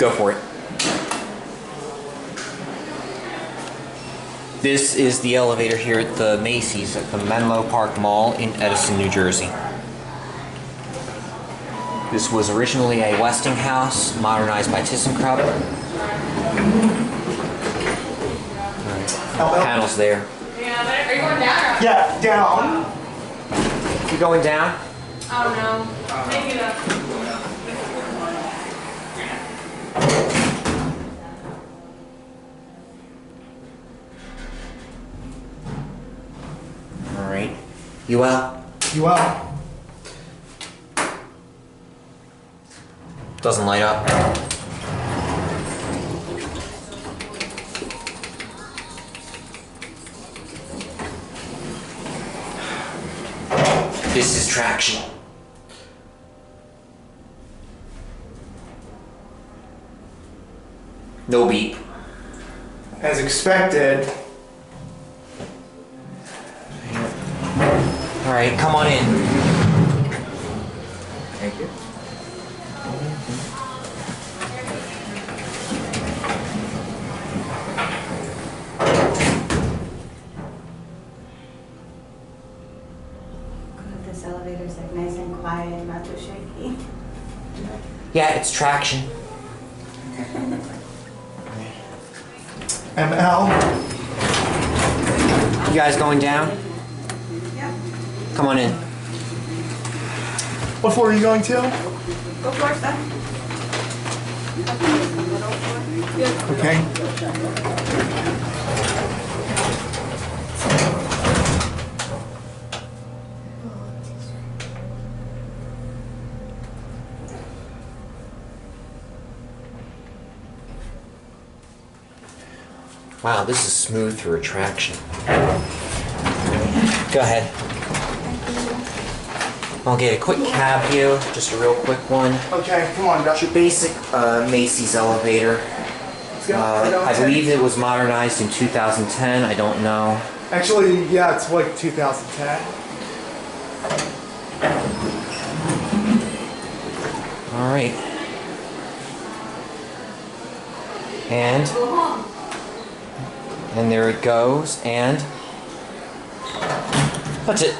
Go for it. This is the elevator here at the Macy's at the Menlo Park Mall in Edison, New Jersey. This was originally a Westinghouse, modernized by Thyssenkrupp. Panels there. Yeah, are you going down or? Yeah, down. You going down? Oh no. Take it up. Alright. You well? You well? Doesn't light up. This is traction. No beep. As expected. Alright, come on in. Thank you. This elevator's like nice and quiet, not too shaky. Yeah, it's traction. ML. You guys going down? Yeah. Come on in. What floor are you going to? Go for it, Steph. Okay. Wow, this is smooth through traction. Go ahead. I'll get a quick cab here, just a real quick one. Okay, come on, It's Dutch. your basic Macy's elevator. Let's go. I believe it was modernized in 2010, I don't know. Actually, yeah, it's like 2010. Alright. And there it goes, and that's it.